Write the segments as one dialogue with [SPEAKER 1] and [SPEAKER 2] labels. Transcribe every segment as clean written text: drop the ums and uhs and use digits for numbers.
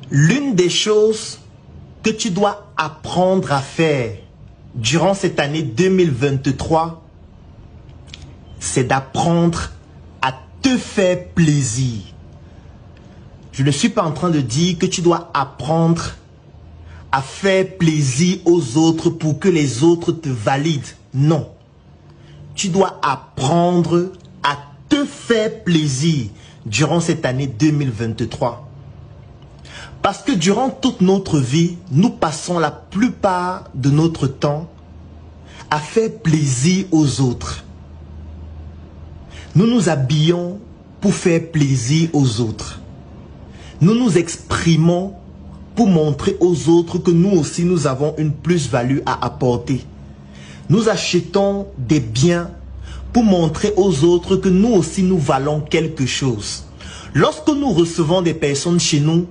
[SPEAKER 1] L'une des choses que tu dois apprendre à faire durant cette année 2023, c'est d'apprendre à te faire plaisir. Je ne suis pas en train de dire que tu dois apprendre à faire plaisir aux autres pour que les autres te valident. Non. Tu dois apprendre à te faire plaisir durant cette année 2023. Parce que durant toute notre vie, nous passons la plupart de notre temps à faire plaisir aux autres. Nous nous habillons pour faire plaisir aux autres. Nous nous exprimons pour montrer aux autres que nous aussi nous avons une plus-value à apporter. Nous achetons des biens pour montrer aux autres que nous aussi nous valons quelque chose. Lorsque nous recevons des personnes chez nous,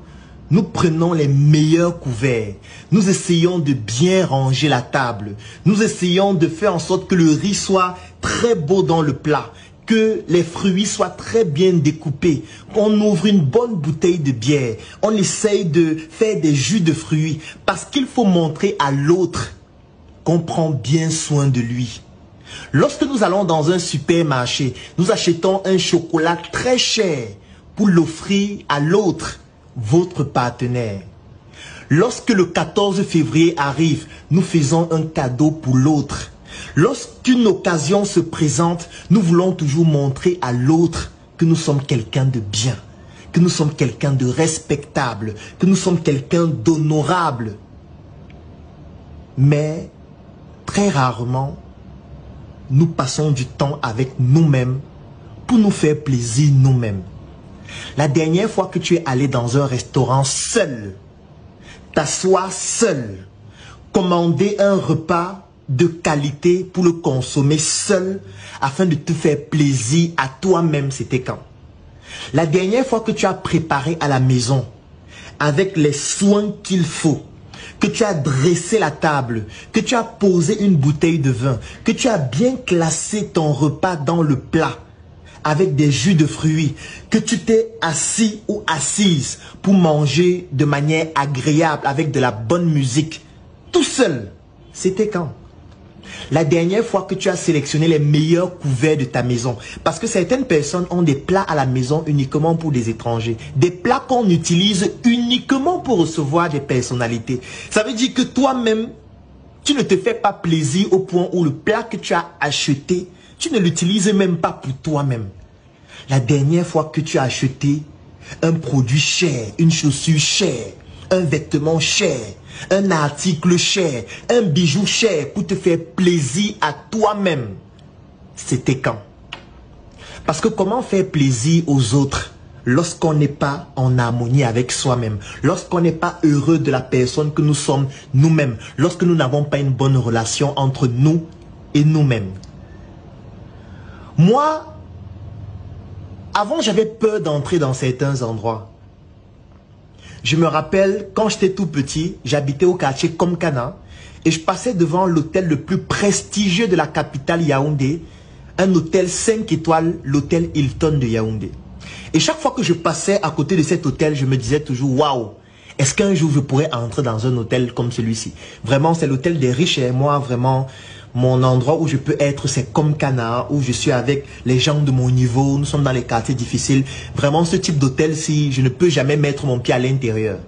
[SPEAKER 1] nous prenons les meilleurs couverts. Nous essayons de bien ranger la table. Nous essayons de faire en sorte que le riz soit très beau dans le plat, que les fruits soient très bien découpés, qu'on ouvre une bonne bouteille de bière. On essaye de faire des jus de fruits parce qu'il faut montrer à l'autre qu'on prend bien soin de lui. Lorsque nous allons dans un supermarché, nous achetons un chocolat très cher pour l'offrir à l'autre, votre partenaire. Lorsque le 14 février arrive, nous faisons un cadeau pour l'autre. Lorsqu'une occasion se présente, nous voulons toujours montrer à l'autre que nous sommes quelqu'un de bien, que nous sommes quelqu'un de respectable, que nous sommes quelqu'un d'honorable. Mais très rarement, nous passons du temps avec nous-mêmes pour nous faire plaisir nous-mêmes. La dernière fois que tu es allé dans un restaurant seul, t'asseoir seul, commander un repas de qualité pour le consommer seul afin de te faire plaisir à toi-même, c'était quand? La dernière fois que tu as préparé à la maison avec les soins qu'il faut, que tu as dressé la table, que tu as posé une bouteille de vin, que tu as bien classé ton repas dans le plat avec des jus de fruits, que tu t'es assis ou assise pour manger de manière agréable avec de la bonne musique, tout seul, c'était quand? La dernière fois que tu as sélectionné les meilleurs couverts de ta maison, parce que certaines personnes ont des plats à la maison uniquement pour des étrangers, des plats qu'on utilise uniquement pour recevoir des personnalités. Ça veut dire que toi-même, tu ne te fais pas plaisir au point où le plat que tu as acheté, tu ne l'utilises même pas pour toi-même. La dernière fois que tu as acheté un produit cher, une chaussure chère, un vêtement cher, un article cher, un bijou cher pour te faire plaisir à toi-même, c'était quand? Parce que comment faire plaisir aux autres lorsqu'on n'est pas en harmonie avec soi-même, lorsqu'on n'est pas heureux de la personne que nous sommes nous-mêmes, lorsque nous n'avons pas une bonne relation entre nous et nous-mêmes? Moi, avant, j'avais peur d'entrer dans certains endroits. Je me rappelle, quand j'étais tout petit, j'habitais au quartier Komkana et je passais devant l'hôtel le plus prestigieux de la capitale Yaoundé, un hôtel 5 étoiles, l'hôtel Hilton de Yaoundé. Et chaque fois que je passais à côté de cet hôtel, je me disais toujours, waouh, est-ce qu'un jour je pourrais entrer dans un hôtel comme celui-ci? Vraiment, c'est l'hôtel des riches et moi, vraiment, mon endroit où je peux être, c'est Komkana, où je suis avec les gens de mon niveau, nous sommes dans les quartiers difficiles. Vraiment, ce type d'hôtel-ci, je ne peux jamais mettre mon pied à l'intérieur.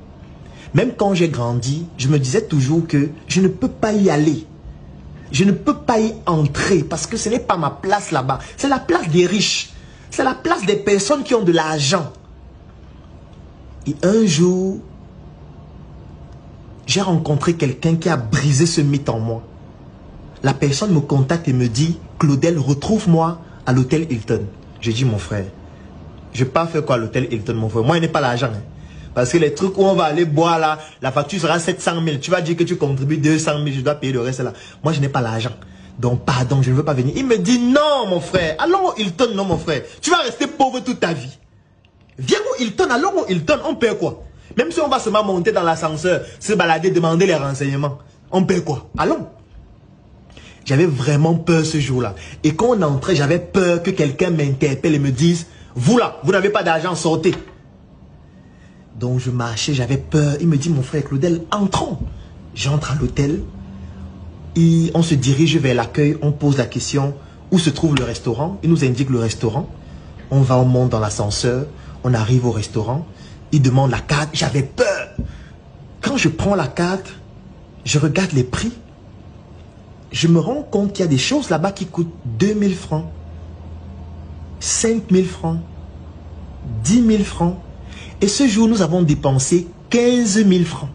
[SPEAKER 1] Même quand j'ai grandi, je me disais toujours que je ne peux pas y aller. Je ne peux pas y entrer parce que ce n'est pas ma place là-bas. C'est la place des riches. C'est la place des personnes qui ont de l'argent. Et un jour, j'ai rencontré quelqu'un qui a brisé ce mythe en moi. La personne me contacte et me dit, Claudel, retrouve-moi à l'hôtel Hilton. Je dis, mon frère, je ne vais pas faire quoi à l'hôtel Hilton, mon frère. Moi, je n'ai pas l'argent. Hein. Parce que les trucs où on va aller boire là, la facture sera 700 000. Tu vas dire que tu contribues 200 000, je dois payer le reste là. Moi, je n'ai pas l'argent. Donc, pardon, je ne veux pas venir. Il me dit, non, mon frère. Allons au Hilton, non, mon frère. Tu vas rester pauvre toute ta vie. Viens au Hilton, allons au Hilton. On paie quoi? Même si on va seulement monter dans l'ascenseur, se balader, demander les renseignements. On paie quoi? Allons. J'avais vraiment peur ce jour-là. Et quand on entrait, j'avais peur que quelqu'un m'interpelle et me dise, vous là, vous n'avez pas d'argent, sortez. Donc je marchais, j'avais peur. Il me dit, mon frère Claudel, entrons. J'entre à l'hôtel. On se dirige vers l'accueil. On pose la question, où se trouve le restaurant? Il nous indique le restaurant. On va, on monte dans l'ascenseur. On arrive au restaurant. Il demande la carte. J'avais peur. Quand je prends la carte, je regarde les prix. Je me rends compte qu'il y a des choses là-bas qui coûtent 2000 francs, 5000 francs, 10 000 francs. Et ce jour, nous avons dépensé 15 000 francs.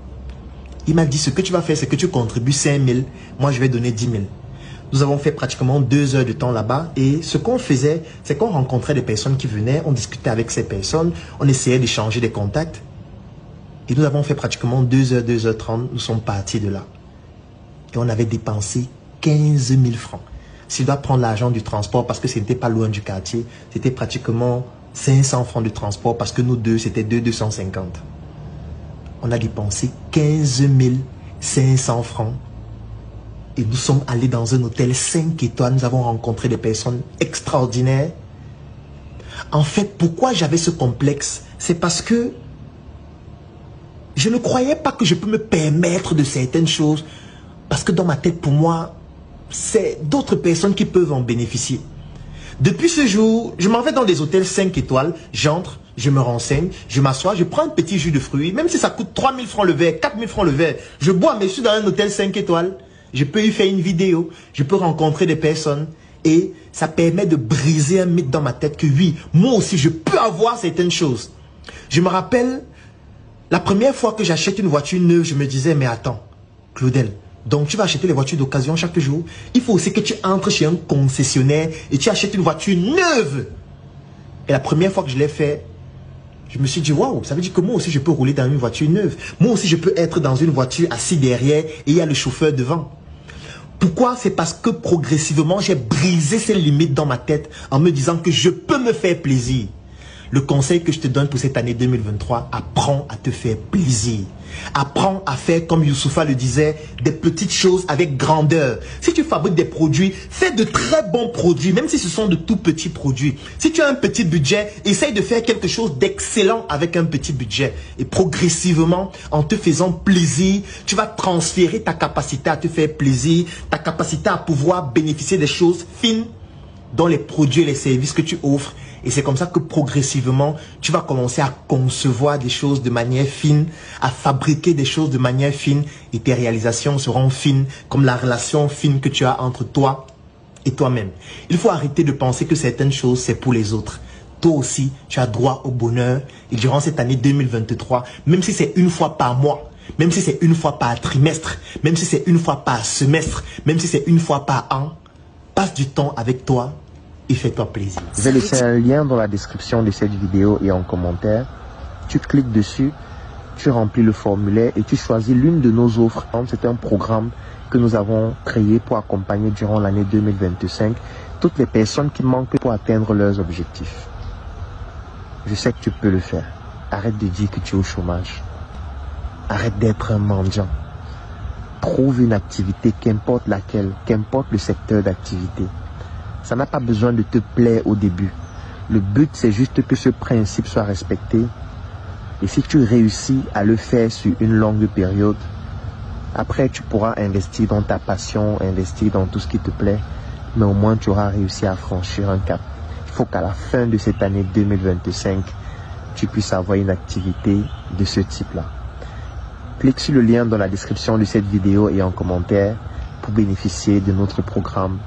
[SPEAKER 1] Il m'a dit, ce que tu vas faire, c'est que tu contribues 5 000. Moi, je vais donner 10 000. Nous avons fait pratiquement 2 heures de temps là-bas. Et ce qu'on faisait, c'est qu'on rencontrait des personnes qui venaient. On discutait avec ces personnes. On essayait d'échanger des contacts. Et nous avons fait pratiquement 2 heures, 2 heures 30. Nous sommes partis de là. Et on avait dépensé 15 000 francs. S'il doit prendre l'argent du transport, parce que ce n'était pas loin du quartier, c'était pratiquement 500 francs de transport, parce que nous deux, c'était 250. On a dépensé 15 500 francs. Et nous sommes allés dans un hôtel 5 étoiles. Nous avons rencontré des personnes extraordinaires. En fait, pourquoi j'avais ce complexe? C'est parce que je ne croyais pas que je peux me permettre de certaines choses. Parce que dans ma tête, pour moi, c'est d'autres personnes qui peuvent en bénéficier. Depuis ce jour, je m'en vais dans des hôtels 5 étoiles. J'entre, je me renseigne, je m'assois, je prends un petit jus de fruits. Même si ça coûte 3 000 francs le verre, 4 000 francs le verre. Je bois, mais je suis dans un hôtel 5 étoiles. Je peux y faire une vidéo. Je peux rencontrer des personnes. Et ça permet de briser un mythe dans ma tête que oui, moi aussi, je peux avoir certaines choses. Je me rappelle, la première fois que j'achète une voiture neuve, je me disais, mais attends, Claudel, donc tu vas acheter les voitures d'occasion chaque jour. Il faut aussi que tu entres chez un concessionnaire et tu achètes une voiture neuve. Et la première fois que je l'ai fait, je me suis dit, waouh, ça veut dire que moi aussi je peux rouler dans une voiture neuve. Moi aussi je peux être dans une voiture assis derrière et il y a le chauffeur devant. Pourquoi? C'est parce que progressivement j'ai brisé ces limites dans ma tête en me disant que je peux me faire plaisir. Le conseil que je te donne pour cette année 2023, apprends à te faire plaisir. Apprends à faire, comme Youssoufa le disait, des petites choses avec grandeur. Si tu fabriques des produits, fais de très bons produits, même si ce sont de tout petits produits. Si tu as un petit budget, essaye de faire quelque chose d'excellent avec un petit budget. Et progressivement, en te faisant plaisir, tu vas transférer ta capacité à te faire plaisir, ta capacité à pouvoir bénéficier des choses fines dans les produits et les services que tu offres. Et c'est comme ça que progressivement, tu vas commencer à concevoir des choses de manière fine, à fabriquer des choses de manière fine et tes réalisations seront fines, comme la relation fine que tu as entre toi et toi-même. Il faut arrêter de penser que certaines choses, c'est pour les autres. Toi aussi, tu as droit au bonheur. Et durant cette année 2023, même si c'est une fois par mois, même si c'est une fois par trimestre, même si c'est une fois par semestre, même si c'est une fois par an, passe du temps avec toi. Et fais-toi plaisir.
[SPEAKER 2] Je vais laisser un lien dans la description de cette vidéo et en commentaire. Tu cliques dessus, tu remplis le formulaire et tu choisis l'une de nos offres. C'est un programme que nous avons créé pour accompagner durant l'année 2025 toutes les personnes qui manquent pour atteindre leurs objectifs. Je sais que tu peux le faire. Arrête de dire que tu es au chômage. Arrête d'être un mendiant. Trouve une activité, qu'importe laquelle, qu'importe le secteur d'activité. Ça n'a pas besoin de te plaire au début. Le but, c'est juste que ce principe soit respecté. Et si tu réussis à le faire sur une longue période, après, tu pourras investir dans ta passion, investir dans tout ce qui te plaît. Mais au moins, tu auras réussi à franchir un cap. Il faut qu'à la fin de cette année 2025, tu puisses avoir une activité de ce type-là. Clique sur le lien dans la description de cette vidéo et en commentaire pour bénéficier de notre programme